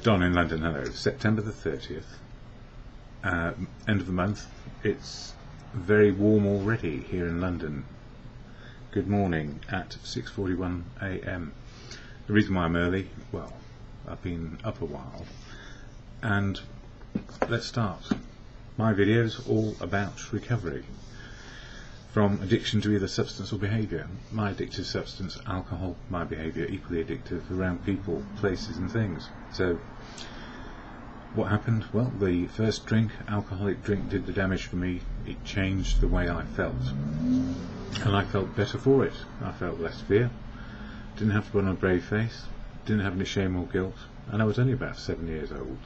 Don in London, hello. September the 30th, end of the month. It's very warm already here in London. Good morning at 6:41 AM. The reason why I'm early, well, I've been up a while. And let's start. My video's all about recovery from addiction to either substance or behaviour. My addictive substance, alcohol, my behaviour equally addictive around people, places and things. So what happened? Well, the first drink, alcoholic drink, did the damage for me. It changed the way I felt, and I felt better for it. I felt less fear, didn't have to put on a brave face, didn't have any shame or guilt, and I was only about 7 years old.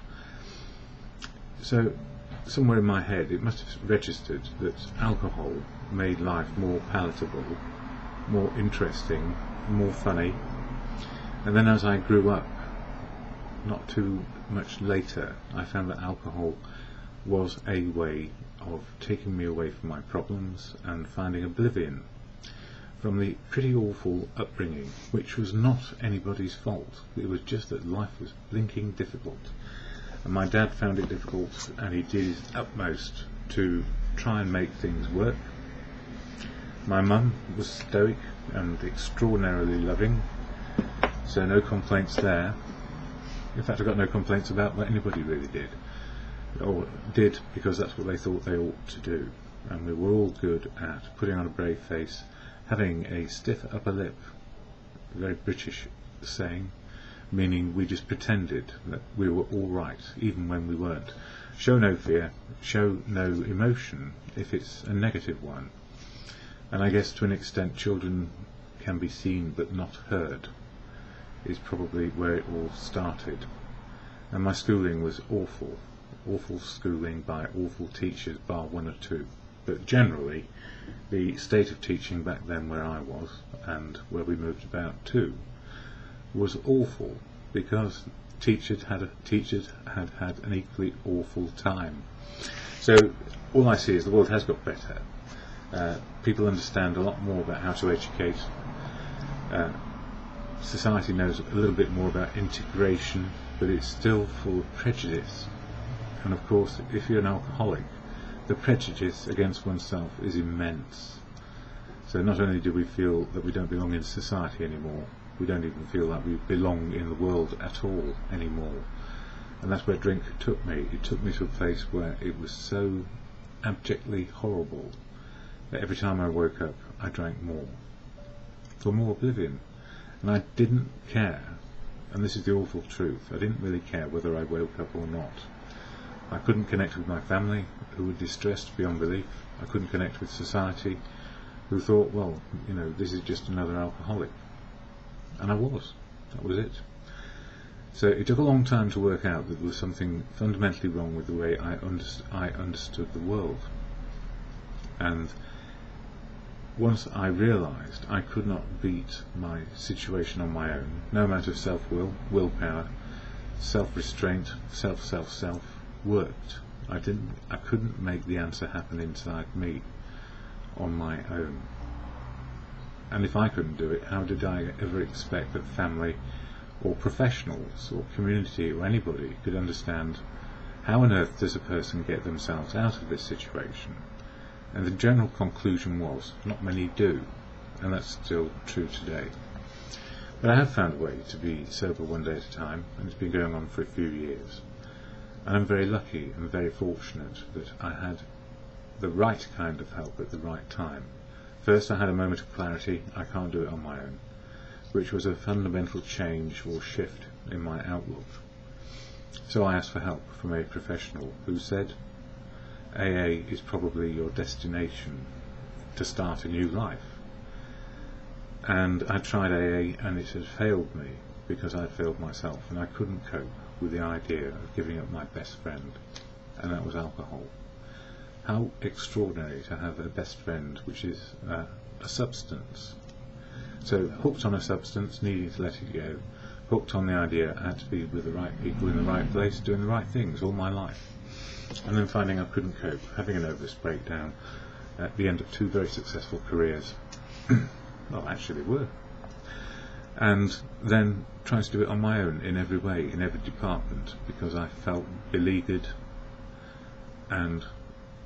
So somewhere in my head it must have registered that alcohol made life more palatable, more interesting, more funny. And then as I grew up, not too much later, I found that alcohol was a way of taking me away from my problems and finding oblivion from the pretty awful upbringing, which was not anybody's fault. It was just that life was blinking difficult. And my dad found it difficult, and he did his utmost to try and make things work. My mum was stoic and extraordinarily loving, so no complaints there. In fact, I got no complaints about what anybody really did, or did because that's what they thought they ought to do. And we were all good at putting on a brave face, having a stiff upper lip, a very British saying, meaning we just pretended that we were all right, even when we weren't. Show no fear, show no emotion if it's a negative one. And I guess to an extent children can be seen but not heard is probably where it all started. And my schooling was awful. Awful schooling by awful teachers, bar one or two. But generally, the state of teaching back then where I was, and where we moved about to, was awful, because teachers had had an equally awful time. So all I see is the world has got better. People understand a lot more about how to educate. Society knows a little bit more about integration, but it's still full of prejudice. And of course, if you're an alcoholic, the prejudice against oneself is immense. So not only do we feel that we don't belong in society anymore, we don't even feel like we belong in the world at all anymore. And that's where drink took me. It took me to a place where it was so abjectly horrible that every time I woke up I drank more, for more oblivion. And I didn't care, and this is the awful truth, I didn't really care whether I woke up or not. I couldn't connect with my family, who were distressed beyond belief. I couldn't connect with society, who thought, well, you know, this is just another alcoholic. And I was. That was it. So it took a long time to work out that there was something fundamentally wrong with the way I understood the world. And once I realised I could not beat my situation on my own, no amount of self-will, willpower, self-restraint, self worked. I couldn't make the answer happen inside me on my own. And if I couldn't do it, how did I ever expect that family or professionals or community or anybody could understand how on earth does a person get themselves out of this situation? And the general conclusion was, not many do, and that's still true today. But I have found a way to be sober one day at a time, and it's been going on for a few years. And I'm very lucky and very fortunate that I had the right kind of help at the right time. First I had a moment of clarity, I can't do it on my own, which was a fundamental change or shift in my outlook. So I asked for help from a professional who said, AA is probably your destination to start a new life. And I tried AA and it had failed me because I'd failed myself, and I couldn't cope with the idea of giving up my best friend, and that was alcohol. How extraordinary to have a best friend which is a substance. So hooked on a substance, needing to let it go, hooked on the idea I had to be with the right people in the right place, doing the right things all my life. And then finding I couldn't cope, having a nervous breakdown at the end of 2 very successful careers. Well, actually they were. and then trying to do it on my own in every way, in every department, because I felt beleaguered and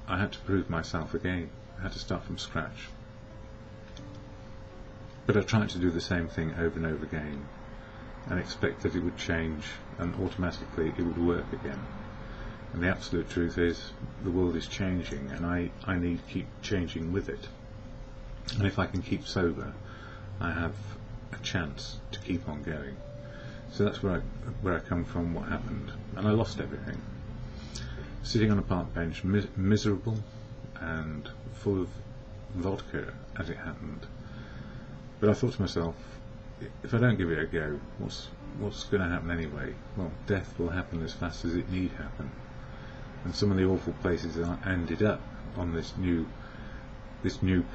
I had to prove myself again. I had to start from scratch. But I tried to do the same thing over and over again and expect that it would change and automatically it would work again. And the absolute truth is the world is changing, and I need to keep changing with it. And if I can keep sober, I have a chance to keep on going. So that's where I come from, what happened. And I lost everything. Sitting on a park bench, miserable and full of vodka as it happened. But I thought to myself, if I don't give it a go, what's going to happen anyway? Well, death will happen as fast as it need happen. And some of the awful places that I ended up on this new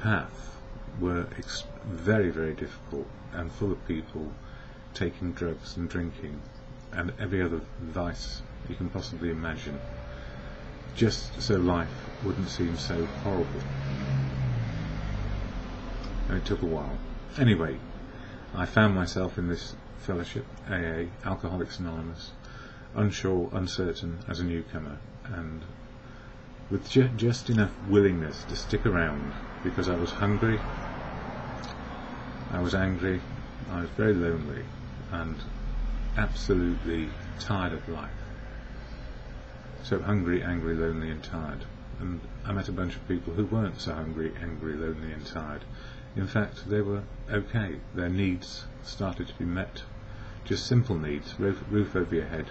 path were very, very difficult and full of people taking drugs and drinking and every other vice you can possibly imagine, just so life wouldn't seem so horrible. And it took a while. Anyway, I found myself in this fellowship, AA, Alcoholics Anonymous, unsure, uncertain as a newcomer, and with just enough willingness to stick around, because I was hungry, I was angry, I was very lonely and absolutely tired of life. So hungry, angry, lonely and tired. And I met a bunch of people who weren't so hungry, angry, lonely and tired. In fact, they were okay. Their needs started to be met. Just simple needs, roof over your head,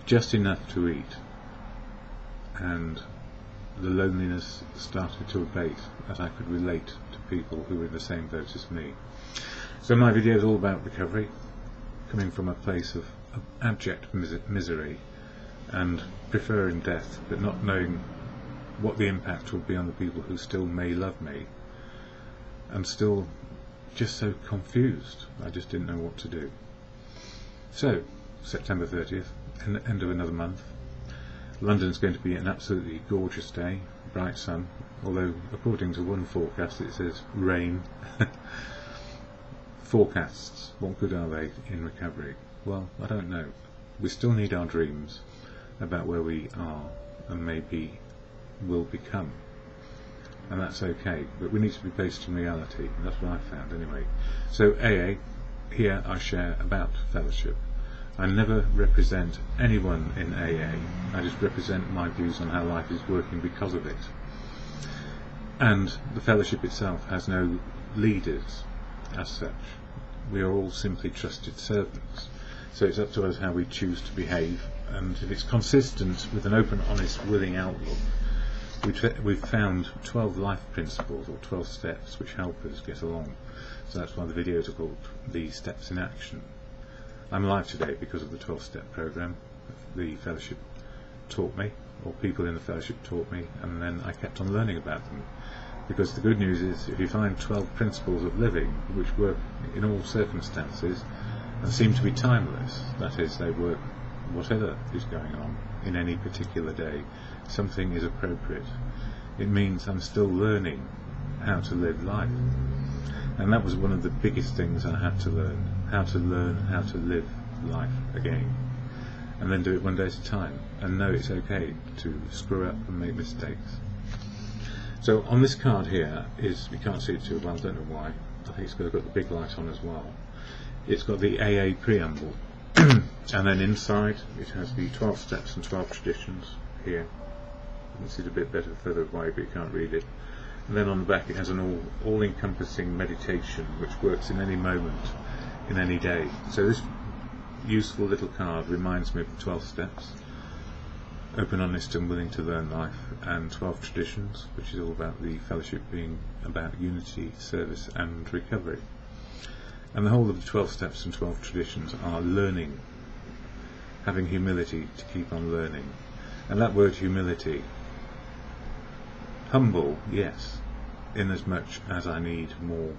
just enough to eat. And the loneliness started to abate as I could relate to people who were in the same boat as me. So my video is all about recovery, coming from a place of abject misery and preferring death, but not knowing what the impact will be on the people who still may love me, and still just so confused. I just didn't know what to do. So, September 30th, end of another month. London's going to be an absolutely gorgeous day, bright sun, although according to one forecast it says rain. Forecasts, what good are they in recovery? Well, I don't know. We still need our dreams about where we are and maybe will become, and that's okay, but we need to be based in reality. That's what I found anyway. So AA, here I share about fellowship. I never represent anyone in AA, I just represent my views on how life is working because of it. And the fellowship itself has no leaders as such. We are all simply trusted servants. So it's up to us how we choose to behave, and if it's consistent with an open, honest, willing outlook. We've found 12 life principles, or 12 steps, which help us get along. So that's why the videos are called the Steps in Action. I'm alive today because of the 12-step program the fellowship taught me, or people in the fellowship taught me, and then I kept on learning about them. Because the good news is, if you find 12 principles of living which work in all circumstances and seem to be timeless, that is, they work whatever is going on in any particular day, something is appropriate. It means I'm still learning how to live life. And that was one of the biggest things I had to learn how to live life again. And then do it one day at a time, and know it's okay to screw up and make mistakes. So on this card here is, you can't see it too well, I don't know why, I think it's got the big light on as well. It's got the AA preamble, and then inside it has the 12 steps and 12 traditions here. You can see it a bit better further away, but you can't read it. And then on the back it has an all-encompassing meditation which works in any moment, in any day. So this useful little card reminds me of the 12 steps, open, honest and willing to learn life, and 12 traditions, which is all about the fellowship being about unity, service and recovery. And the whole of the 12 steps and 12 traditions are learning, having humility to keep on learning. And that word humility, humble, yes, inasmuch as I need more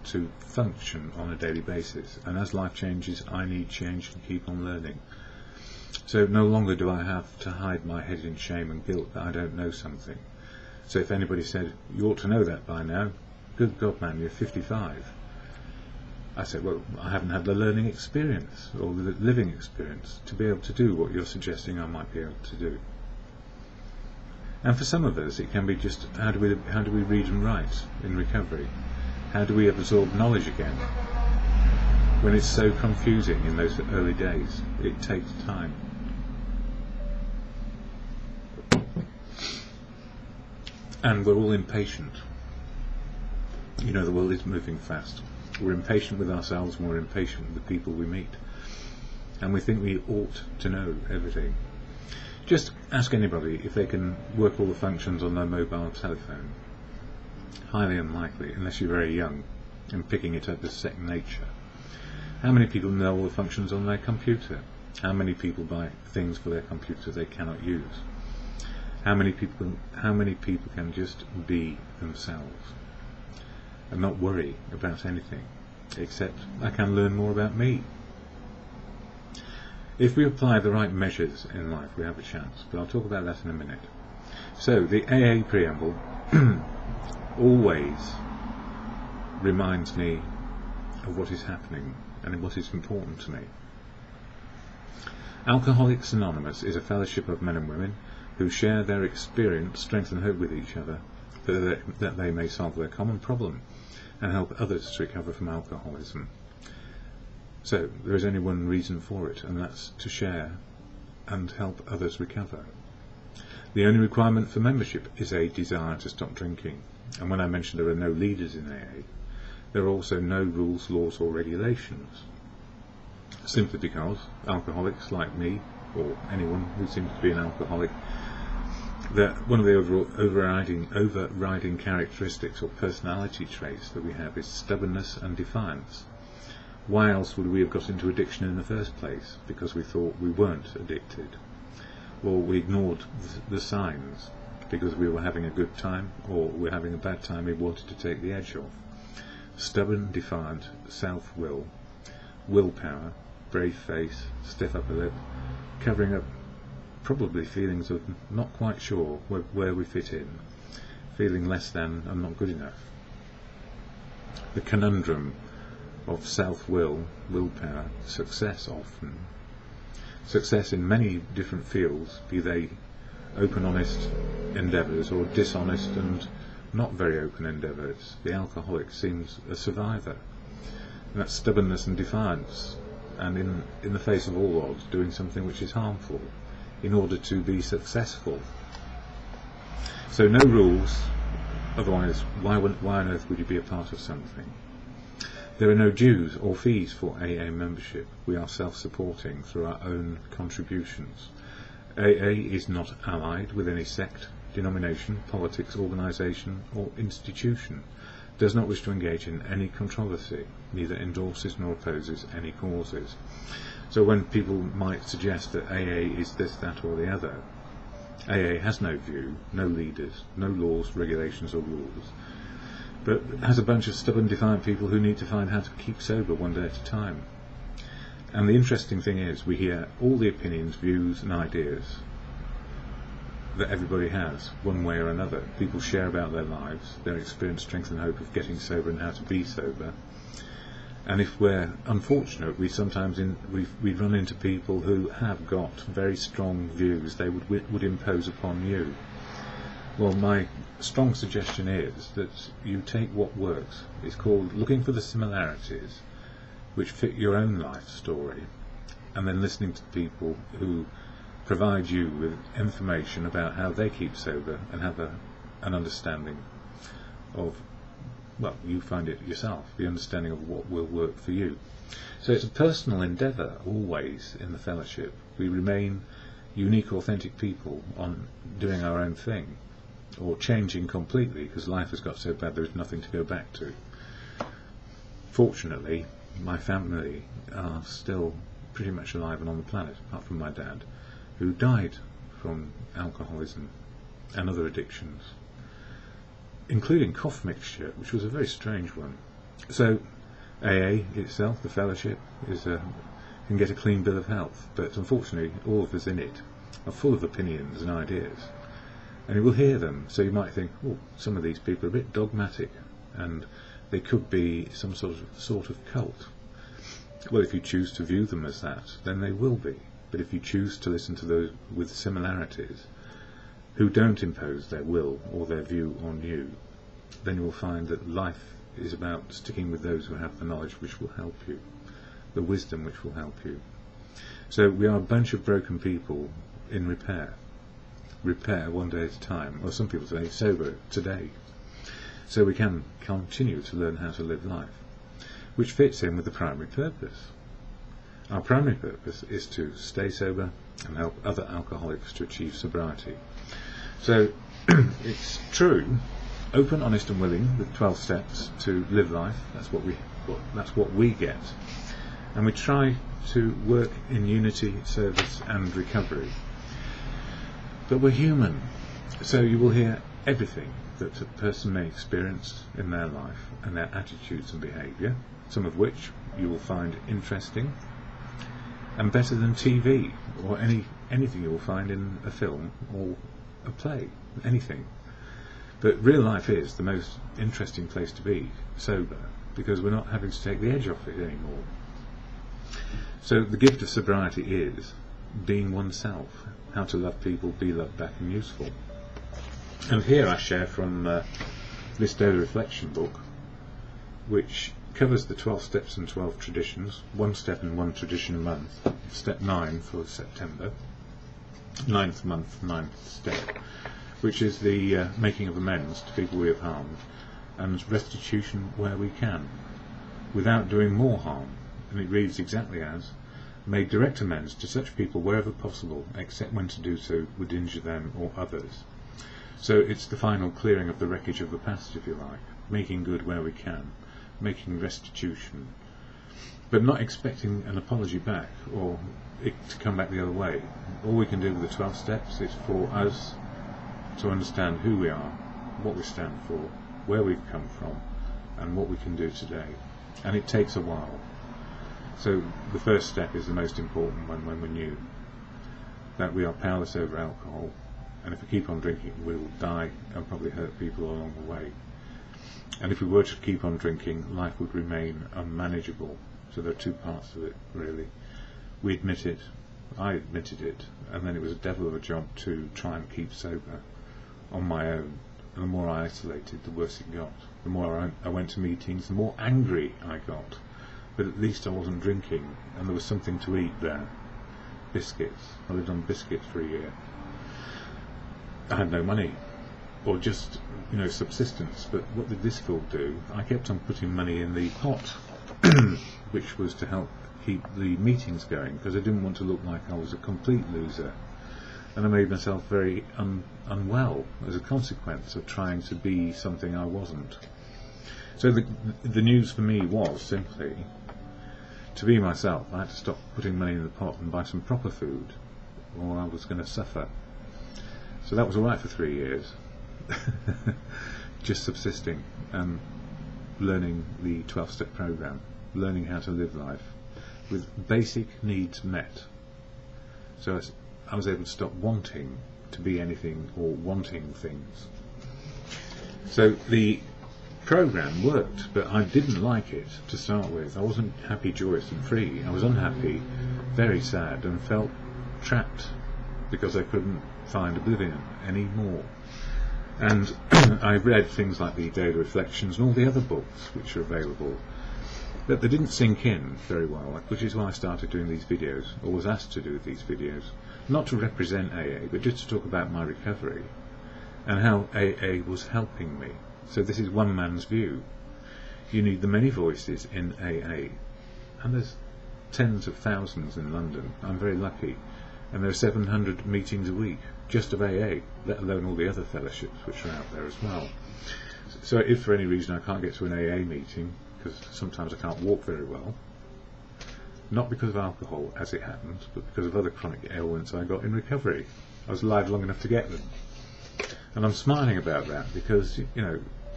to function on a daily basis, and as life changes I need change and keep on learning. So no longer do I have to hide my head in shame and guilt that I don't know something. So if anybody said, you ought to know that by now, good God man, you're 55, I said, well, I haven't had the learning experience or the living experience to be able to do what you're suggesting I might be able to do. And for some of us, it can be just how do we read and write in recovery? How do we absorb knowledge again? When it's so confusing in those early days, it takes time. And we're all impatient. You know, the world is moving fast. We're impatient with ourselves and we're impatient with the people we meet. And we think we ought to know everything. Just ask anybody if they can work all the functions on their mobile telephone. Highly unlikely, unless you're very young and picking it up as second nature. How many people know all the functions on their computer? How many people buy things for their computer they cannot use? How many people can just be themselves and not worry about anything, except I can learn more about me? If we apply the right measures in life, we have a chance, but I'll talk about that in a minute. So the AA preamble always reminds me of what is happening and what is important to me. Alcoholics Anonymous is a fellowship of men and women who share their experience, strength and hope with each other, that they may solve their common problem and help others to recover from alcoholism. So there is only one reason for it, and that's to share and help others recover. The only requirement for membership is a desire to stop drinking. And when I mentioned there are no leaders in AA, there are also no rules, laws or regulations. Simply because alcoholics like me, or anyone who seems to be an alcoholic, that one of the overriding characteristics or personality traits that we have is stubbornness and defiance. Why else would we have got into addiction in the first place? Because we thought we weren't addicted. Or we ignored the signs because we were having a good time, or we were having a bad time we wanted to take the edge off. Stubborn, defiant, self-will, willpower, brave face, stiff upper lip, covering up probably feelings of not quite sure where we fit in, feeling less than and not good enough. The conundrum of self-will, willpower, success often. Success in many different fields, be they open, honest endeavours or dishonest and not very open endeavours. The alcoholic seems a survivor. And that's stubbornness and defiance, and in the face of all odds doing something which is harmful in order to be successful. So no rules, otherwise why on earth would you be a part of something? There are no dues or fees for AA membership. We are self-supporting through our own contributions. AA is not allied with any sect, denomination, politics, organisation or institution, does not wish to engage in any controversy, neither endorses nor opposes any causes. So when people might suggest that AA is this, that or the other, AA has no view, no leaders, no laws, regulations or rules, but has a bunch of stubborn, defiant people who need to find how to keep sober one day at a time. And the interesting thing is, we hear all the opinions, views and ideas that everybody has, one way or another. People share about their lives, their experience, strength and hope of getting sober and how to be sober. And if we're unfortunate, we sometimes we run into people who have got very strong views they would impose upon you. Well, my strong suggestion is that you take what works. It's called looking for the similarities which fit your own life story, and then listening to people who provide you with information about how they keep sober and have an understanding of, well, you find it yourself, the understanding of what will work for you. So it's a personal endeavour always in the fellowship. We remain unique, authentic people on doing our own thing, or changing completely because life has got so bad there is nothing to go back to. Fortunately, my family are still pretty much alive and on the planet, apart from my dad, who died from alcoholism and other addictions, including cough mixture, which was a very strange one. So AA itself, the fellowship, can get a clean bill of health, but unfortunately all of us in it are full of opinions and ideas, and you will hear them, so you might think, oh, some of these people are a bit dogmatic and They could be some sort of cult. Well, if you choose to view them as that, then they will be. But if you choose to listen to those with similarities, who don't impose their will or their view on you, then you will find that life is about sticking with those who have the knowledge which will help you, the wisdom which will help you. So we are a bunch of broken people in repair one day at a time, or some people say sober today, so we can continue to learn how to live life, which fits in with the primary purpose. Our primary purpose is to stay sober and help other alcoholics to achieve sobriety. So it's true, open, honest and willing, the 12 steps to live life. That's what we get, and we try to work in unity, service and recovery. But we're human, so you will hear everything that a person may experience in their life and their attitudes and behaviour, some of which you will find interesting and better than TV or anything you will find in a film or a play, anything. But real life is the most interesting place to be sober, because we're not having to take the edge off it anymore. So the gift of sobriety is being oneself, how to love people, be loved back and useful. And here I share from this daily reflection book, which covers the 12 steps and 12 traditions, one step and one tradition a month, step 9 for September, 9th month, 9th step, which is the making of amends to people we have harmed, and restitution where we can, without doing more harm. And it reads exactly as, made direct amends to such people wherever possible, except when to do so would injure them or others. So it's the final clearing of the wreckage of the past, if you like, making good where we can, making restitution, but not expecting an apology back or it to come back the other way. All we can do with the 12 steps is for us to understand who we are, what we stand for, where we've come from, and what we can do today. And it takes a while. So the first step is the most important one, when we knew that we are powerless over alcohol, and if we keep on drinking we'll die and probably hurt people along the way. And if we were to keep on drinking, life would remain unmanageable. So there are two parts of it, really. We admit it, I admitted it, and then it was a devil of a job to try and keep sober on my own. And the more I isolated, the worse it got. The more I went to meetings, the more angry I got. But at least I wasn't drinking, and there was something to eat there. Biscuits. I lived on biscuits for a year. I had no money, or just, subsistence. But what did this fool do? I kept on putting money in the pot, which was to help keep the meetings going, because I didn't want to look like I was a complete loser. And I made myself very unwell as a consequence of trying to be something I wasn't. So the news for me was simply, to be myself, I had to stop putting money in the pot and buy some proper food, or I was going to suffer. So that was alright for 3 years, just subsisting and learning the 12-step program, learning how to live life with basic needs met. So I was able to stop wanting to be anything or wanting things. So the program worked, but I didn't like it to start with. I wasn't happy, joyous and free. I was unhappy, very sad, and felt trapped because I couldn't find oblivion anymore. And I read things like the Daily Reflections and all the other books which are available, but they didn't sink in very well, which is why I started doing these videos, or was asked to do these videos, not to represent AA, but just to talk about my recovery and how AA was helping me. So this is one man's view. You need the many voices in AA, and there's tens of thousands in London. I'm very lucky, and there are 700 meetings a week just of AA, let alone all the other fellowships which are out there as well. So if for any reason I can't get to an AA meeting, because sometimes I can't walk very well, not because of alcohol as it happens, but because of other chronic ailments I got in recovery, I was alive long enough to get them. And I'm smiling about that because,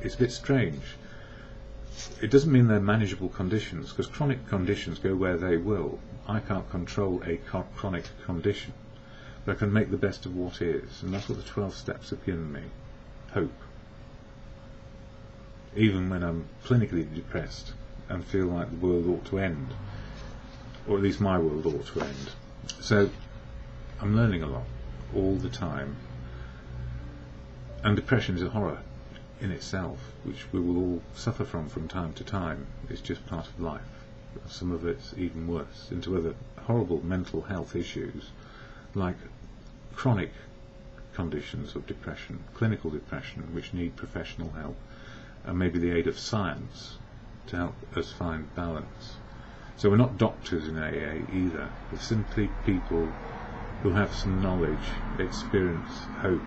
it's a bit strange. It doesn't mean they're manageable conditions, because chronic conditions go where they will. I can't control a chronic condition, but I can make the best of what is, and that's what the 12 steps have given me. Hope. even when I'm clinically depressed and feel like the world ought to end, or at least my world ought to end. So I'm learning a lot all the time, and depression is a horror in itself, which we will all suffer from time to time. It's just part of life. Some of it's even worse, into other horrible mental health issues like chronic conditions of depression, clinical depression, which need professional help, and maybe the aid of science to help us find balance. So we're not doctors in AA either. We're simply people who have some knowledge, experience, hope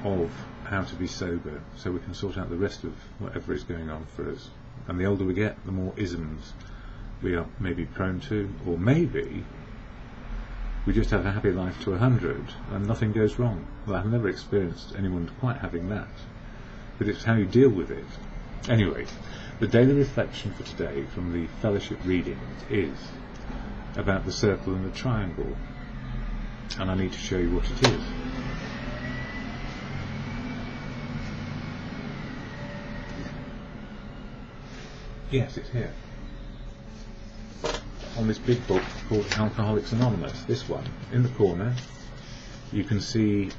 of how to be sober, so we can sort out the rest of whatever is going on for us. And the older we get, the more isms we are maybe prone to, or maybe we just have a happy life to 100 and nothing goes wrong. Well, I've never experienced anyone quite having that, but it's how you deal with it. Anyway, the daily reflection for today from the fellowship readings is about the circle and the triangle, and I need to show you what it is. Yes, it's here. On this big book called Alcoholics Anonymous, this one, in the corner, you can see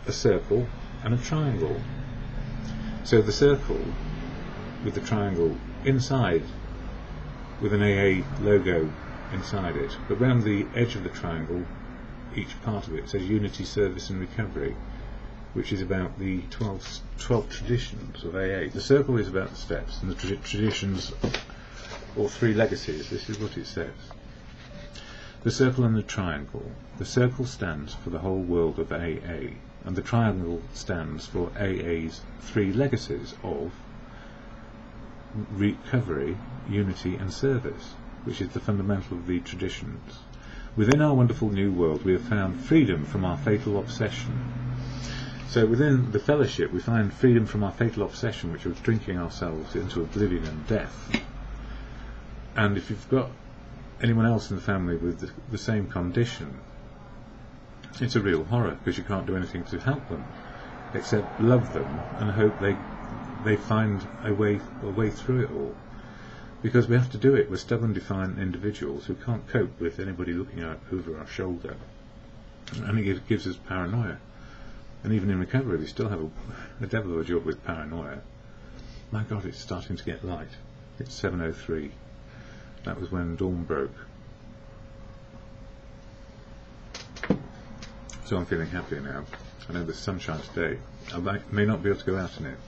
a circle and a triangle. So the circle with the triangle inside, with an AA logo inside it, but round the edge of the triangle, each part of it says Unity, Service and Recovery, which is about the 12 traditions of AA. The circle is about the steps, and the traditions, or 3 legacies. This is what it says. The circle and the triangle. The circle stands for the whole world of AA, and the triangle stands for AA's 3 legacies of recovery, unity and service, which is the fundamental of the traditions. Within our wonderful new world, we have found freedom from our fatal obsession. So within the fellowship we find freedom from our fatal obsession, which was drinking ourselves into oblivion and death. And if you've got anyone else in the family with the same condition, it's a real horror, because you can't do anything to help them except love them and hope they find a way through it all. Because we have to do it. We're stubborn, defiant individuals who can't cope with anybody looking out over our shoulder, and it gives us paranoia. And even in recovery we still have a devil of a job with paranoia. My God, it's starting to get light. It's 7:03. That was when dawn broke. So I'm feeling happier now. I know there's sunshine today. I may not be able to go out in it.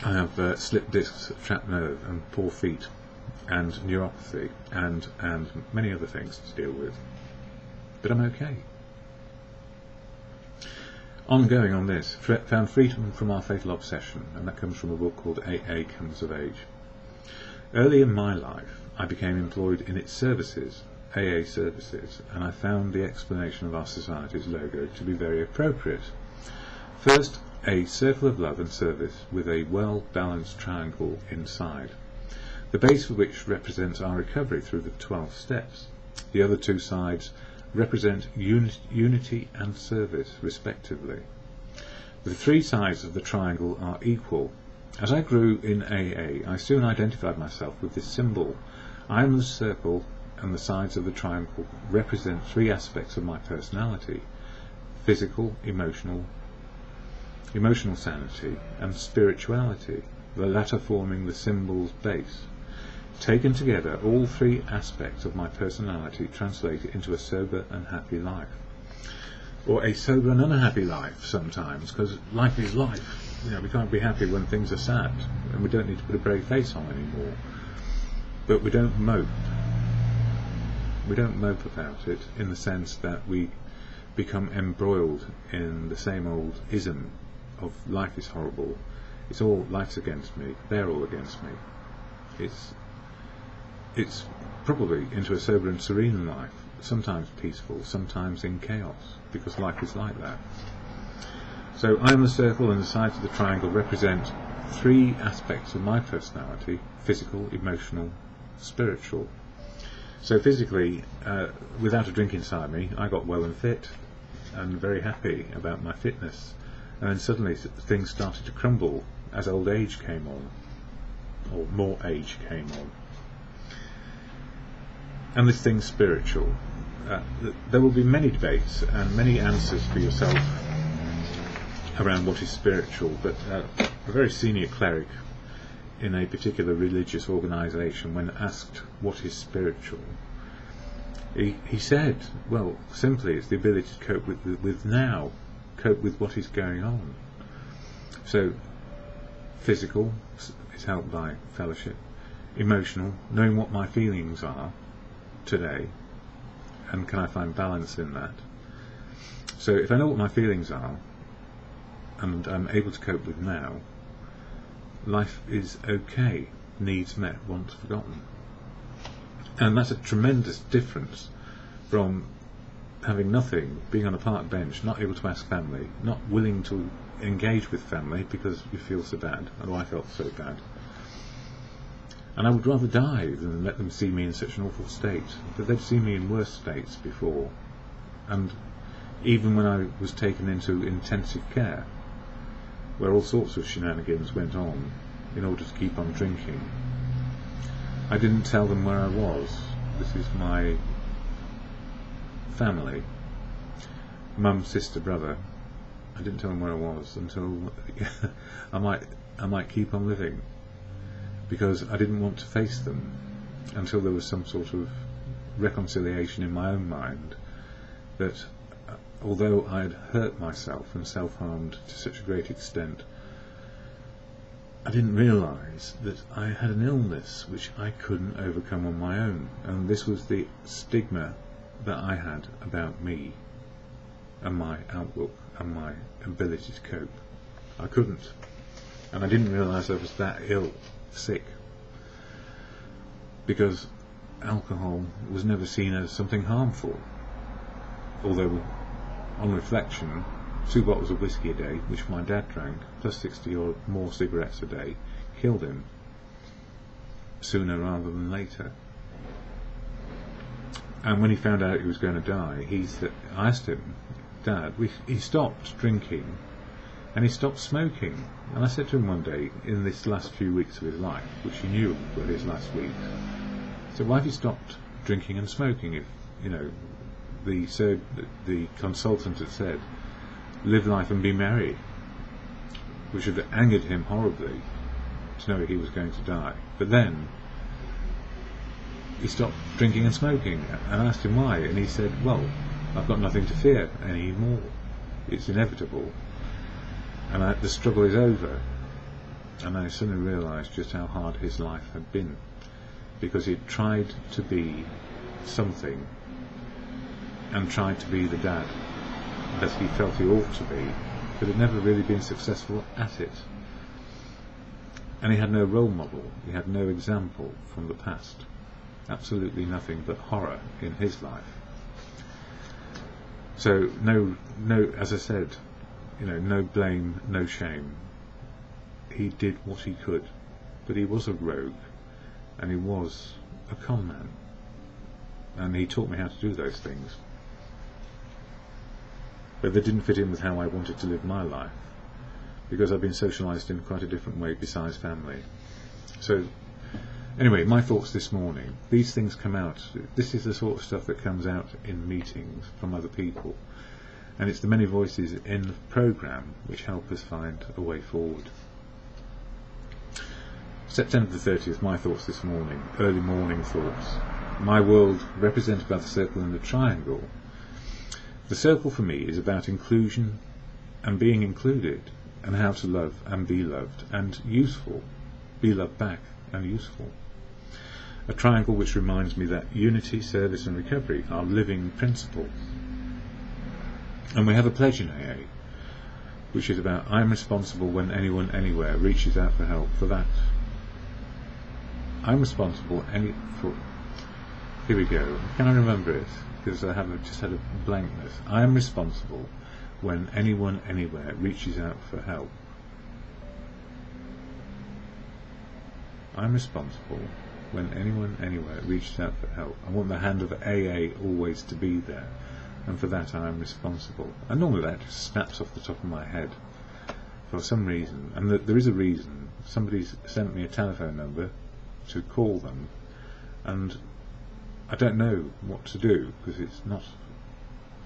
I have slipped discs, trapped nerve and poor feet and neuropathy and many other things to deal with. But I'm okay. Ongoing on this, found freedom from our fatal obsession, and that comes from a book called AA Comes of Age. Early in my life I became employed in its services, AA services, and I found the explanation of our society's logo to be very appropriate. First, a circle of love and service with a well-balanced triangle inside, the base of which represents our recovery through the 12 steps. The other 2 sides represent unity and service, respectively. The 3 sides of the triangle are equal. As I grew in AA, I soon identified myself with this symbol. I am the circle, and the sides of the triangle represent 3 aspects of my personality: physical, emotional sanity, and spirituality, the latter forming the symbol's base. Taken together, all 3 aspects of my personality translate into a sober and happy life. Or a sober and unhappy life sometimes, because life is life. You know, we can't be happy when things are sad, and we don't need to put a brave face on anymore. But we don't mope. We don't mope about it in the sense that we become embroiled in the same old ism of life is horrible, it's all, life's against me, they're all against me. It's probably into a sober and serene life, sometimes peaceful, sometimes in chaos, because life is like that. So I am the circle, and the sides of the triangle represent 3 aspects of my personality: physical, emotional, spiritual. So physically, without a drink inside me, I got well and fit, and very happy about my fitness, And then suddenly things started to crumble as old age came on, or more age came on. And this thing's spiritual. There will be many debates and many answers for yourself around what is spiritual, but a very senior cleric in a particular religious organisation, when asked what is spiritual, he said, well, simply it's the ability to cope with now, cope with what is going on. So physical is helped by fellowship, emotional, knowing what my feelings are today, and can I find balance in that. So if I know what my feelings are and I'm able to cope with now, life is okay, needs met, wants forgotten. And that's a tremendous difference from having nothing, being on a park bench, not able to ask family, not willing to engage with family because you feel so bad, and I felt so bad. And I would rather die than let them see me in such an awful state. But they'd seen me in worse states before. And even when I was taken into intensive care, where all sorts of shenanigans went on in order to keep on drinking, I didn't tell them where I was. This is my family, mum, sister, brother. I didn't tell them where I was until I might keep on living, because I didn't want to face them until there was some sort of reconciliation in my own mind that although I had hurt myself and self-harmed to such a great extent, I didn't realise that I had an illness which I couldn't overcome on my own, and this was the stigma that I had about me and my outlook and my ability to cope. I couldn't, and I didn't realise I was that ill, sick, because alcohol was never seen as something harmful, although on reflection 2 bottles of whiskey a day, which my dad drank, plus 60 or more cigarettes a day, killed him sooner rather than later. And when he found out he was going to die, I asked him, Dad, he stopped drinking and he stopped smoking. And I said to him one day, in this last few weeks of his life, which he knew were his last weeks, so why have you stopped drinking and smoking if, the consultant had said, live life and be merry, which had angered him horribly to know he was going to die. But then he stopped drinking and smoking, and I asked him why, and he said, well, I've got nothing to fear anymore. It's inevitable, and the struggle is over. And I suddenly realised just how hard his life had been, because he'd tried to be something and tried to be the dad that he felt he ought to be, but had never really been successful at it. And he had no role model, he had no example from the past, absolutely nothing but horror in his life. So no, as I said, no blame, no shame. He did what he could, but he was a rogue, and he was a con man, and he taught me how to do those things. But they didn't fit in with how I wanted to live my life, because I've been socialised in quite a different way besides family. So anyway, my thoughts this morning, these things come out, this is the sort of stuff that comes out in meetings from other people, and it's the many voices in the programme which help us find a way forward. September the 30th, my thoughts this morning, early morning thoughts. My world represented by the circle and the triangle. The circle for me is about inclusion and being included, and how to love and be loved and useful, be loved back and useful. A triangle which reminds me that unity, service and recovery are living principles. And we have a pledge in AA, which is about I am responsible when anyone anywhere reaches out for help. For that, I'm responsible here we go, can I remember it? Because I have just had a blankness. I am responsible when anyone anywhere reaches out for help. I'm responsible when anyone anywhere reaches out for help. I want the hand of AA always to be there, and for that I am responsible. And normally that just snaps off the top of my head. for some reason, and there is a reason. Somebody's sent me a telephone number to call them, and I don't know what to do because it's not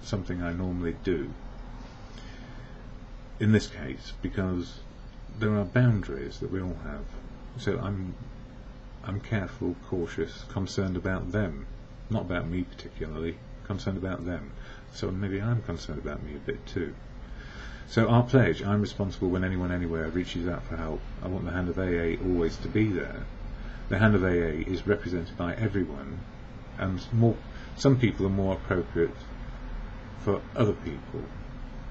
something I normally do in this case, because there are boundaries that we all have. So I'm careful, cautious, concerned about them, not about me particularly, concerned about them. So maybe I'm concerned about me a bit too. So our pledge: I'm responsible when anyone anywhere reaches out for help. I want the hand of AA always to be there. The hand of AA is represented by everyone, and some people are more appropriate for other people,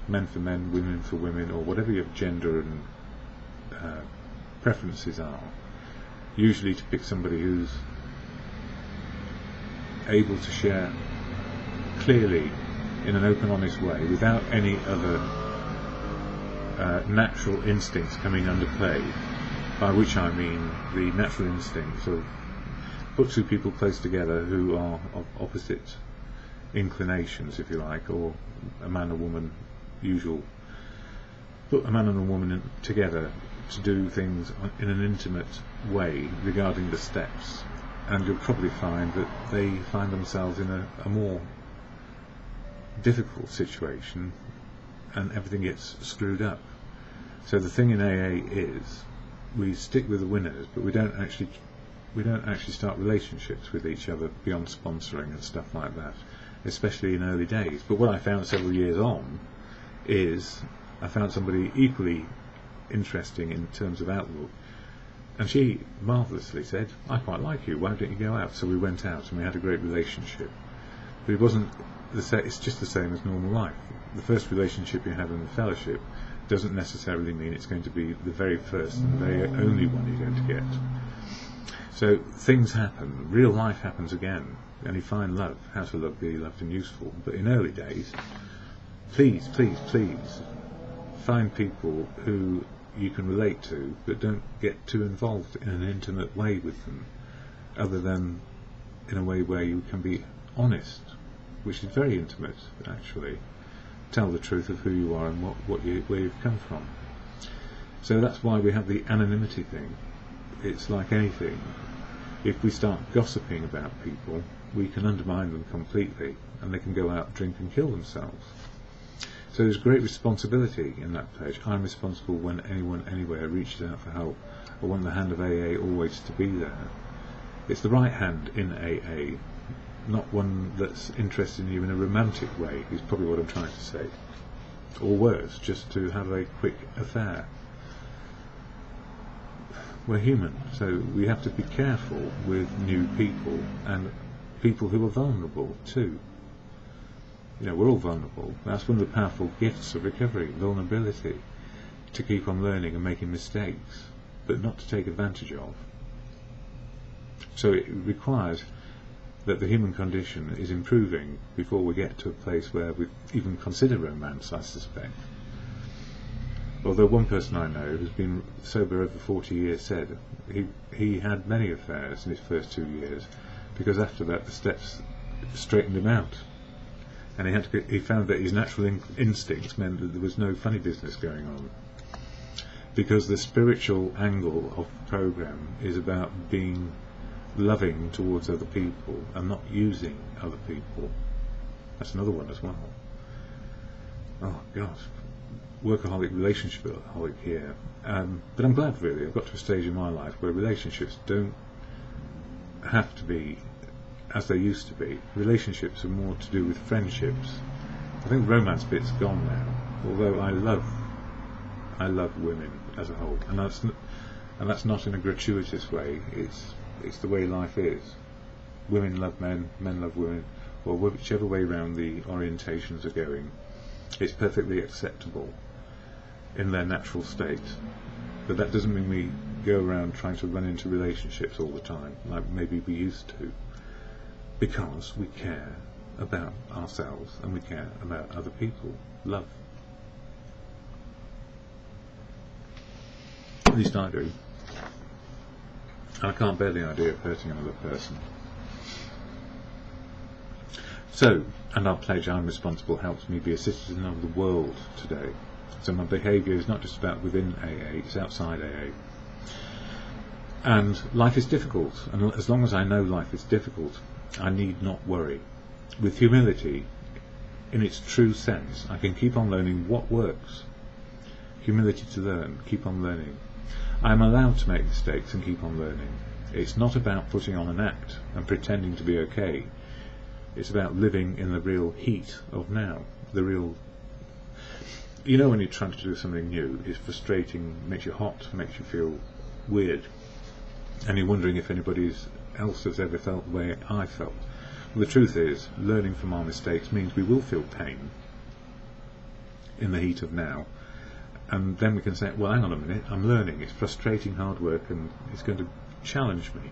men for men, women for women, or whatever your gender and preferences are. Usually to pick somebody who's able to share clearly in an open, honest way, without any other natural instincts coming under play, by which I mean the natural instincts of put two people close together who are of opposite inclinations, if you like, or a man and woman, usual. Put a man and a woman together to do things in an intimate way regarding the steps, and you'll probably find that they find themselves in a more difficult situation, and everything gets screwed up. So the thing in AA is we stick with the winners, but we don't actually start relationships with each other beyond sponsoring and stuff like that, especially in early days. But what I found several years on is I found somebody equally interesting in terms of outlook, and she marvellously said, "I quite like you, why don't you go out?" So we went out and we had a great relationship. But it wasn't it's just the same as normal life. The first relationship you have in the fellowship doesn't necessarily mean it's going to be the very first and very only one you're going to get. So things happen, real life happens again, and you find love, how to love, be loved and useful. But in early days, please, please, please find people who you can relate to, but don't get too involved in an intimate way with them, other than in a way where you can be honest, which is very intimate actually. Tell the truth of who you are and where you've come from. So that's why we have the anonymity thing. It's like anything. If we start gossiping about people, we can undermine them completely, and they can go out, drink and kill themselves. So there's great responsibility in that pledge. I'm responsible when anyone anywhere reaches out for help. I want the hand of AA always to be there. It's the right hand in AA, not one that's interested in you in a romantic way, is probably what I'm trying to say. Or worse, just to have a quick affair. We're human, so we have to be careful with new people, and people who are vulnerable too. You know, we're all vulnerable. That's one of the powerful gifts of recovery, vulnerability, to keep on learning and making mistakes, but not to take advantage of. So it requires that the human condition is improving before we get to a place where we even consider romance, I suspect. Although one person I know who's been sober over 40 years said he had many affairs in his first 2 years, because after that the steps straightened him out, and he found that his natural instincts meant that there was no funny business going on, because the spiritual angle of the program is about being loving towards other people and not using other people. That's another one as well. Oh gosh, workaholic, relationship-aholic here. But I'm glad, really, I've got to a stage in my life where relationships don't have to be as they used to be. Relationships are more to do with friendships. I think the romance bit's gone now, although I love women as a whole, and that's not in a gratuitous way. It's the way life is. Women love men, men love women, or whichever way round the orientations are going. It's perfectly acceptable in their natural state. But that doesn't mean we go around trying to run into relationships all the time, like maybe we used to, because we care about ourselves and we care about other people. Love. At least I do. And I can't bear the idea of hurting another person. So, and our pledge, I'm responsible, helps me be a citizen of the world today. So my behaviour is not just about within AA, it's outside AA. And life is difficult, and as long as I know life is difficult, I need not worry. With humility, in its true sense, I can keep on learning what works. Humility to learn, keep on learning. I am allowed to make mistakes and keep on learning. It's not about putting on an act and pretending to be okay. It's about living in the real heat of now. The real... You know, when you're trying to do something new, it's frustrating, makes you hot, makes you feel weird. And you're wondering if anybody else has ever felt the way I felt. Well, the truth is, learning from our mistakes means we will feel pain in the heat of now. And then we can say, well, hang on a minute, I'm learning. It's frustrating hard work and it's going to challenge me.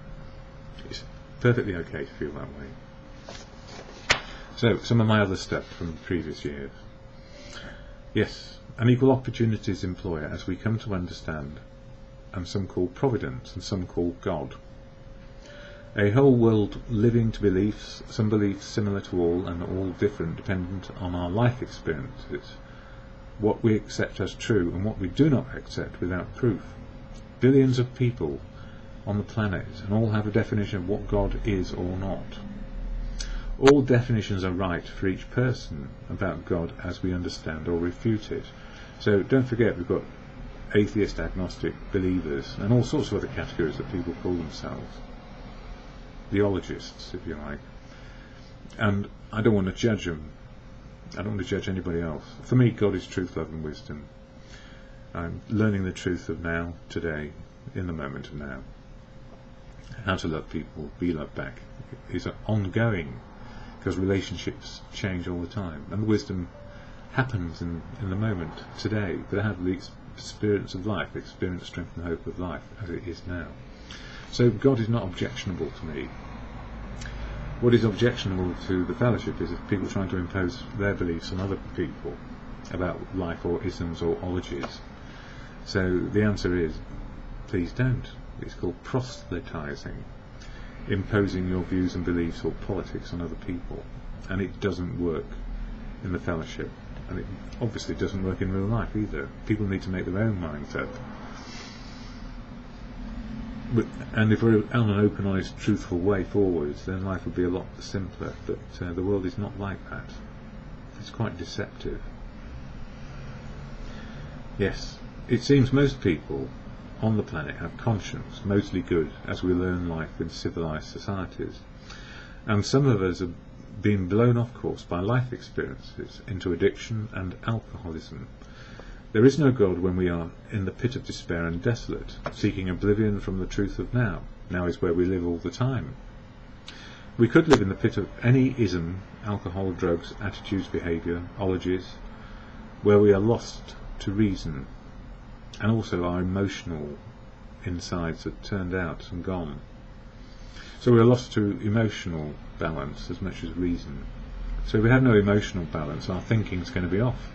It's perfectly okay to feel that way. So, some of my other stuff from previous years. Yes, an equal opportunities employer, as we come to understand, and some call providence and some call God. A whole world living to beliefs, some beliefs similar to all and all different, dependent on our life experiences, what we accept as true and what we do not accept without proof. Billions of people on the planet, and all have a definition of what God is or not. All definitions are right for each person about God as we understand or refute it. So don't forget, we've got atheist, agnostic, believers, and all sorts of other categories that people call themselves. Theologists, if you like. And I don't want to judge them. I don't want to judge anybody else. For me, God is truth, love and wisdom. I'm learning the truth of now, today, in the moment of now. How to love people, be loved back, is ongoing, because relationships change all the time. And the wisdom happens in the moment, today, that I have the experience of life, the experience, strength and hope of life, as it is now. So God is not objectionable to me. What is objectionable to the fellowship is if people trying to impose their beliefs on other people about life or isms or ologies. So the answer is, please don't. It's called proselytizing, imposing your views and beliefs or politics on other people. And it doesn't work in the fellowship. And it obviously doesn't work in real life either. People need to make their own minds up. And if we're on an open, honest, truthful way forwards, then life would be a lot simpler. But the world is not like that. It's quite deceptive. Yes, it seems most people on the planet have conscience, mostly good, as we learn life in civilized societies. And some of us have been blown off course by life experiences into addiction and alcoholism. There is no God when we are in the pit of despair and desolate, seeking oblivion from the truth of now. Now is where we live all the time. We could live in the pit of any ism, alcohol, drugs, attitudes, behaviour, ologies, where we are lost to reason, and also our emotional insides are turned out and gone. So we are lost to emotional balance as much as reason. So if we have no emotional balance, our thinking is going to be off.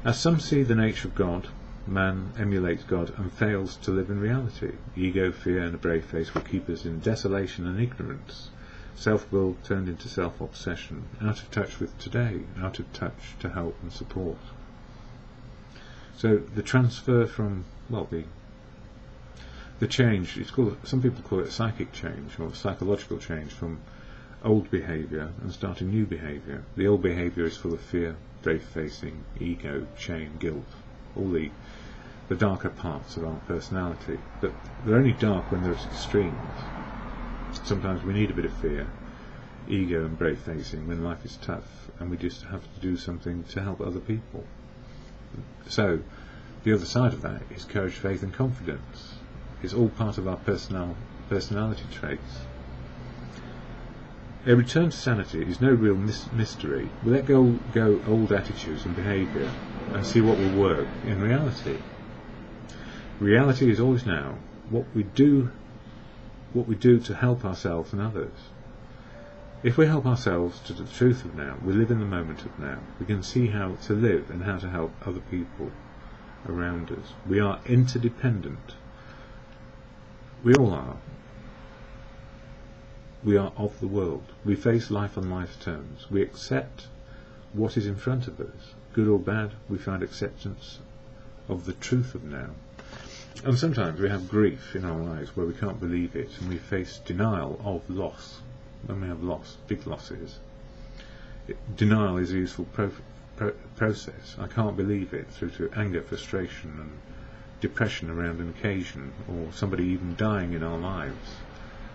As some see the nature of God, man emulates God and fails to live in reality. Ego, fear and a brave face will keep us in desolation and ignorance. Self-will turned into self-obsession, out of touch with today, out of touch to help and support. So the transfer from, well, the change, it's called, some people call it psychic change or psychological change, from old behaviour and starting new behaviour. The old behaviour is full of fear, brave-facing, ego, shame, guilt, all the darker parts of our personality. But they're only dark when there's extremes. Sometimes we need a bit of fear, ego and brave-facing when life is tough and we just have to do something to help other people. So the other side of that is courage, faith and confidence. It's all part of our personality traits. A return to sanity is no real mystery. We let go old attitudes and behaviour and see what will work in reality. Reality is always now. What we do to help ourselves and others. If we help ourselves to the truth of now, we live in the moment of now. We can see how to live and how to help other people around us. We are interdependent. We all are. We are of the world. We face life on life's terms. We accept what is in front of us. good or bad, we find acceptance of the truth of now. And sometimes we have grief in our lives where we can't believe it, and we face denial of loss. When we have loss, big losses, denial is a useful process. I can't believe it, through to anger, frustration and depression around an occasion, or somebody even dying in our lives.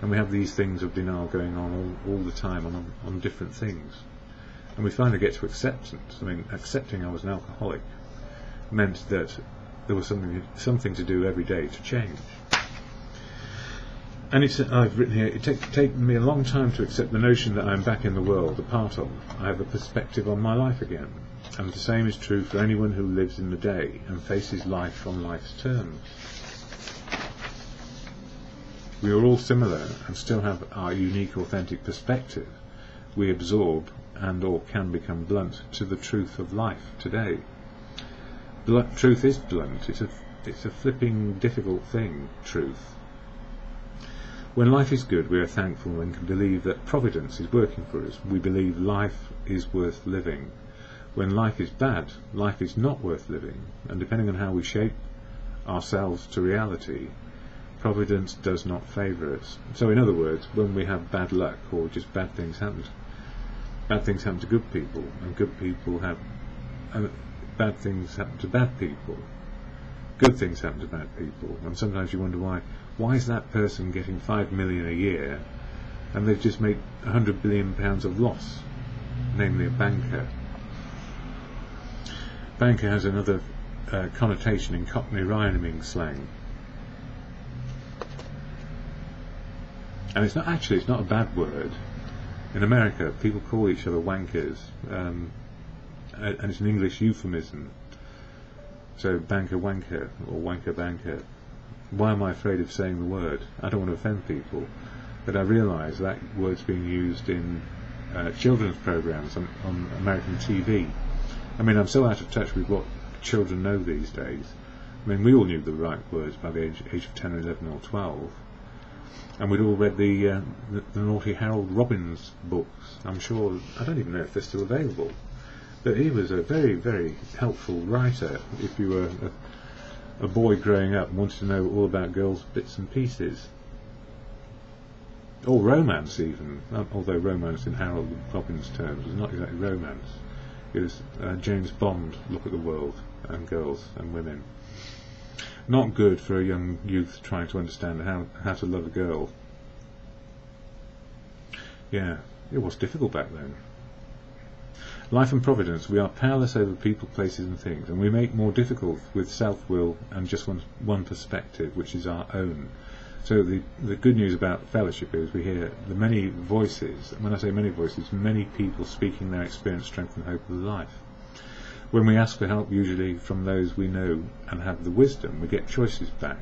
And we have these things of denial going on all the time on different things. And we finally get to acceptance. I mean, accepting I was an alcoholic meant that there was something to do every day to change. And I've written here, it's taken me a long time to accept the notion that I'm back in the world, a part of. I have a perspective on my life again. And the same is true for anyone who lives in the day and faces life on life's terms. We are all similar and still have our unique, authentic perspective. We absorb and or can become blunt to the truth of life today. Truth is blunt. It's a flipping difficult thing, truth. When life is good, we are thankful and can believe that Providence is working for us. We believe life is worth living. When life is bad, life is not worth living, and depending on how we shape ourselves to reality, Providence does not favour us. So in other words, when we have bad luck, or just bad things happen to good people, and good people have bad things happen to bad people. Good things happen to bad people, and sometimes you wonder why is that person getting 5 million a year and they've just made £100 billion of loss, namely a banker. Banker has another connotation in Cockney rhyming slang, and it's not a bad word. In America, people call each other wankers, and it's an English euphemism. So banker wanker, or wanker banker. Why am I afraid of saying the word? I don't want to offend people, but I realise that word's being used in children's programmes on American TV. I mean, I'm so out of touch with what children know these days. I mean, we all knew the right words by the age of 10 or 11 or 12, and we'd all read the naughty Harold Robbins books. I'm sure, I don't even know if they're still available, but he was a very, very helpful writer if you were a boy growing up and wanted to know all about girls' bits and pieces. Or romance even, although romance in Harold Robbins' terms was not exactly romance. It was James Bond, look at the world, and girls and women. Not good for a young youth trying to understand how to love a girl. Yeah, it was difficult back then. Life and Providence, we are powerless over people, places and things, and we make more difficult with self-will and just one perspective, which is our own. So the good news about fellowship is we hear the many voices, and when I say many voices, many people speaking their experience, strength and hope of life. When we ask for help, usually from those we know and have the wisdom, we get choices back.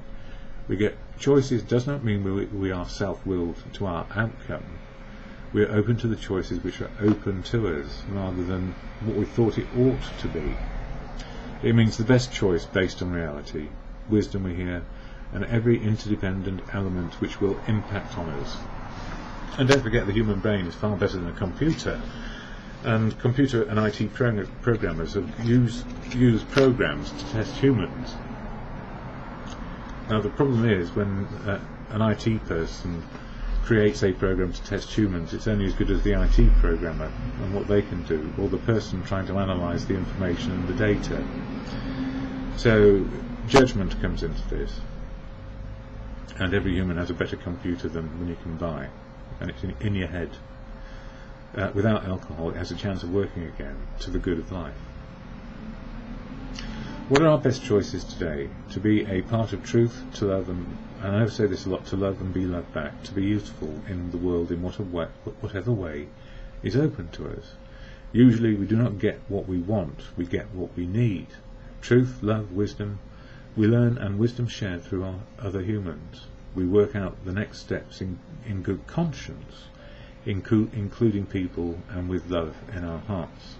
We get choices does not mean we are self-willed to our outcome. We are open to the choices which are open to us, rather than what we thought it ought to be. It means the best choice based on reality, wisdom we hear, and every interdependent element which will impact on us. And don't forget, the human brain is far better than a computer, and computer and IT programmers have used programs to test humans. Now the problem is, when an IT person creates a program to test humans, it's only as good as the IT programmer and what they can do, or the person trying to analyse the information and the data. So judgment comes into this, and every human has a better computer than you can buy, and it's in your head. Without alcohol, it has a chance of working again to the good of life. What are our best choices today? To be a part of truth, to love, and I say this a lot, to love and be loved back, to be useful in the world in whatever way is open to us. Usually we do not get what we want, we get what we need. Truth, love, wisdom, we learn, and wisdom shared through our other humans. We work out the next steps in good conscience, including people and with love in our hearts.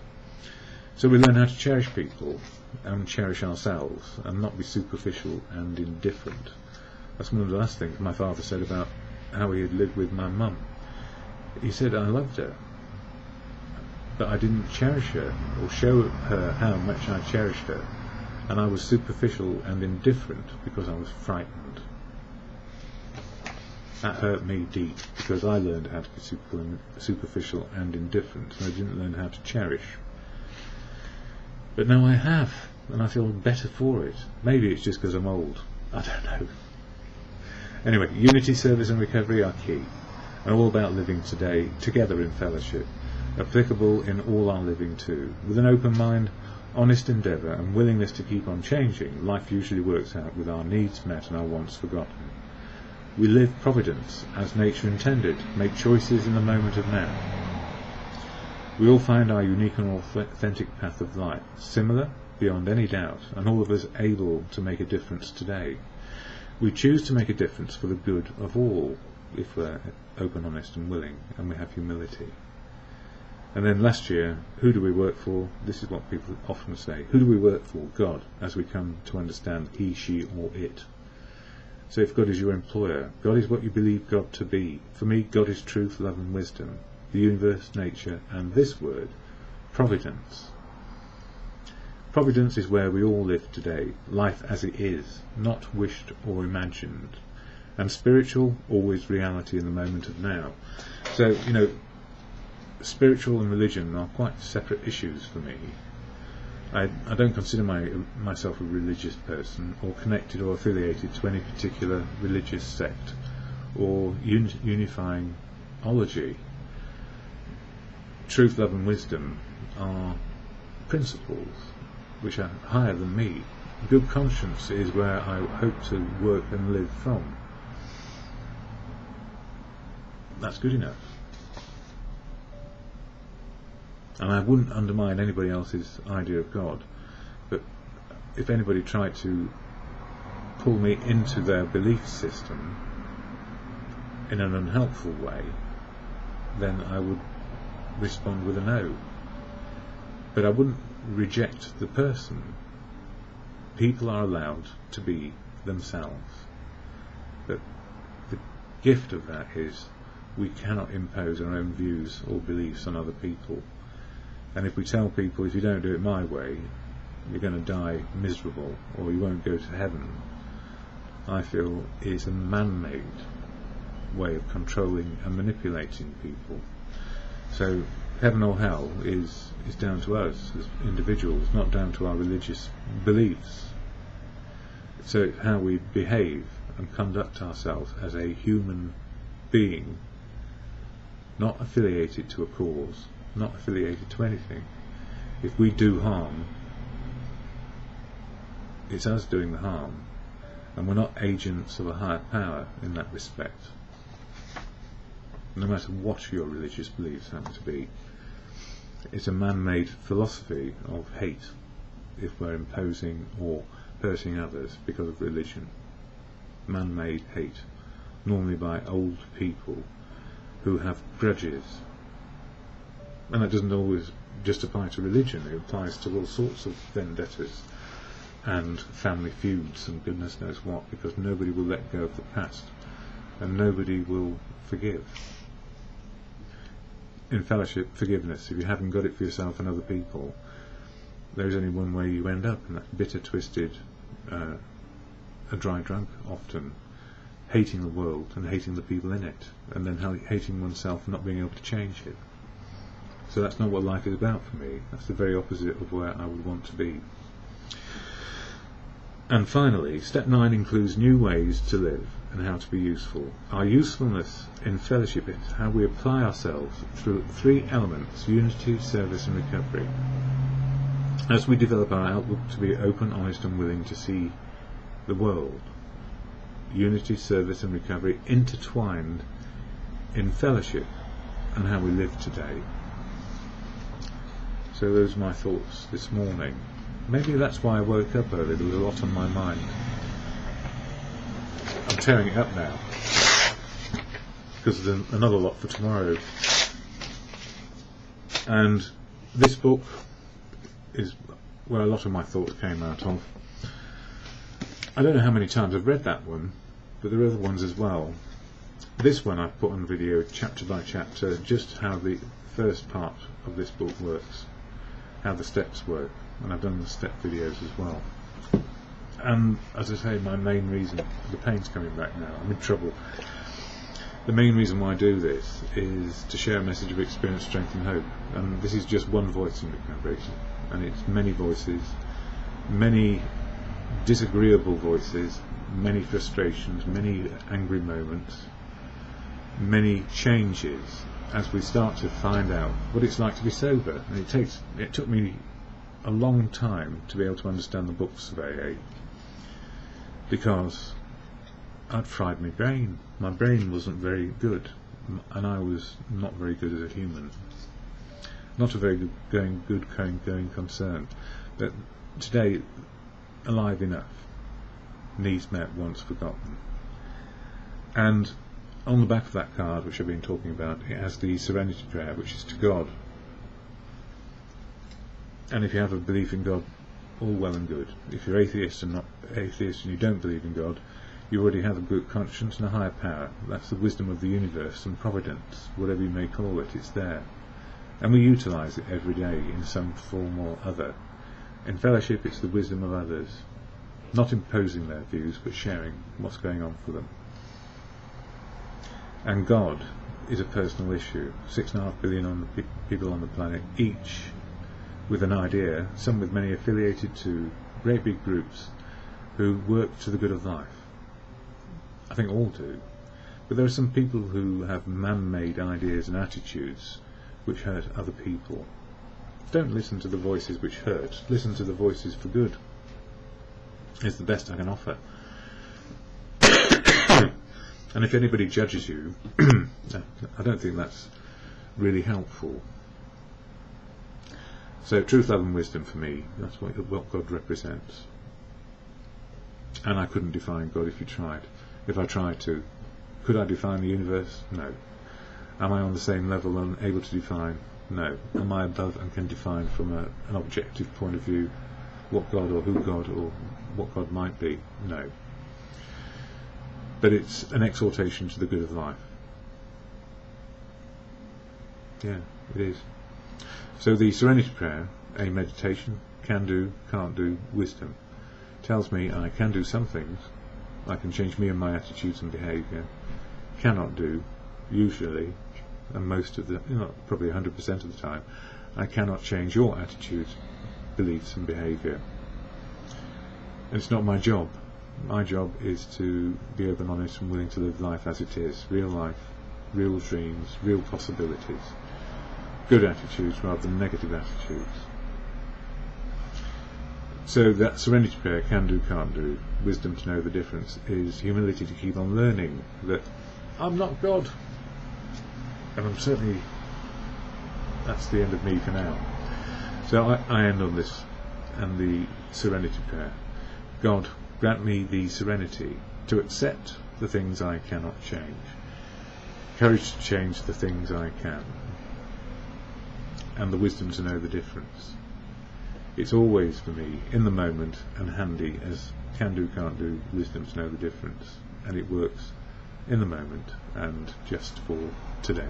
So we learn how to cherish people and cherish ourselves, and not be superficial and indifferent. That's one of the last things my father said about how he had lived with my mum. He said, I loved her, but I didn't cherish her or show her how much I cherished her, and I was superficial and indifferent because I was frightened. That hurt me deep, because I learned how to be superficial and indifferent, and I didn't learn how to cherish. But now I have, and I feel better for it. Maybe it's just because I'm old. I don't know. Anyway, unity, service and recovery are key, and all about living today together in fellowship, applicable in all our living too. With an open mind, honest endeavour and willingness to keep on changing, life usually works out with our needs met and our wants forgotten. We live providence as nature intended, make choices in the moment of now. We all find our unique and authentic path of life, similar beyond any doubt, and all of us able to make a difference today. We choose to make a difference for the good of all, if we're open, honest and willing, and we have humility. And then last year, who do we work for? This is what people often say. Who do we work for? God, as we come to understand he, she or it. So if God is your employer, God is what you believe God to be. For me, God is truth, love and wisdom, the universe, nature, and this word, providence. Providence is where we all live today, life as it is, not wished or imagined. And spiritual, always reality in the moment of now. So, spiritual and religion are quite separate issues for me. I don't consider myself a religious person, or connected or affiliated to any particular religious sect or unifying ology. Truth, love and wisdom are principles which are higher than me. Good conscience is where I hope to work and live from. That's good enough. And I wouldn't undermine anybody else's idea of God, but if anybody tried to pull me into their belief system in an unhelpful way, then I would respond with a no. But I wouldn't reject the person. People are allowed to be themselves. But the gift of that is we cannot impose our own views or beliefs on other people. And if we tell people, if you don't do it my way, you're going to die miserable, or you won't go to heaven, I feel is a man-made way of controlling and manipulating people. So heaven or hell is down to us as individuals, not down to our religious beliefs. So it's how we behave and conduct ourselves as a human being, not affiliated to a cause, not affiliated to anything. If we do harm, it's us doing the harm, and we're not agents of a higher power in that respect, no matter what your religious beliefs happen to be. It's a man-made philosophy of hate if we're imposing or hurting others because of religion. Man-made hate, normally by old people who have grudges. And that doesn't always just apply to religion, it applies to all sorts of vendettas and family feuds and goodness knows what, because nobody will let go of the past and nobody will forgive. In fellowship, forgiveness, if you haven't got it for yourself and other people, there is only one way you end up, and that's bitter, twisted, a dry drunk often, hating the world and hating the people in it, and then hating oneself and not being able to change it. So that's not what life is about for me. That's the very opposite of where I would want to be. And finally, step 9 includes new ways to live and how to be useful. Our usefulness in fellowship is how we apply ourselves through 3 elements: unity, service and recovery. As we develop our outlook to be open, honest and willing to see the world, unity, service and recovery intertwined in fellowship and how we live today. So those are my thoughts this morning. Maybe that's why I woke up early. There was a lot on my mind. I'm tearing it up now because there's another lot for tomorrow. And this book is where a lot of my thoughts came out of. I don't know how many times I've read that one, but there are other ones as well. This one I've put on video chapter by chapter, just how the first part of this book works, how the steps work, and I've done the step videos as well. And as I say, my main reason, the pain's coming back now, I'm in trouble. The main reason why I do this is to share a message of experience, strength and hope. And this is just one voice in recovery, and it's many voices, many disagreeable voices, many frustrations, many angry moments, many changes as we start to find out what it's like to be sober. And it took me a long time to be able to understand the books of AA, because I'd fried my brain. My brain wasn't very good, and I was not very good as a human. Not a very good going concern. But today, alive enough, needs met, once forgotten. And on the back of that card, which I've been talking about, it has the Serenity Prayer, which is to God. And if you have a belief in God, all well and good. If you're atheist and not atheist and you don't believe in God, you already have a good conscience and a higher power. That's the wisdom of the universe and providence, whatever you may call it, it's there. And we utilise it every day in some form or other. In fellowship, it's the wisdom of others, not imposing their views, but sharing what's going on for them. And God is a personal issue. 6.5 billion people on the planet, each with an idea, some with many affiliated to great big groups who work to the good of life. I think all do. But there are some people who have man-made ideas and attitudes which hurt other people. Don't listen to the voices which hurt, listen to the voices for good. It's the best I can offer. And if anybody judges you, I don't think that's really helpful. So truth, love and wisdom for me, that's what God represents. And I couldn't define God if I tried to. Could I define the universe? No. Am I on the same level and able to define? No. Am I above and can define from an objective point of view what God or who God or what God might be? No. But it's an exhortation to the good of life. Yeah, it is. So the Serenity Prayer, a meditation, can do, can't do, wisdom, tells me I can do some things. I can change me and my attitudes and behaviour. Cannot do, usually, and most of the, probably 100% of the time, I cannot change your attitudes, beliefs and behaviour. And it's not my job. My job is to be open, honest and willing to live life as it is. Real life, real dreams, real possibilities. Good attitudes rather than negative attitudes. So that Serenity Prayer, can do, can't do, wisdom to know the difference, is humility to keep on learning that I'm not God. And I'm certainly, that's the end of me for now. So I end on this and the Serenity Prayer. God, grant me the serenity to accept the things I cannot change, courage to change the things I can, and the wisdom to know the difference. It's always for me in the moment and handy as can do, can't do, wisdom to know the difference, and it works in the moment and just for today.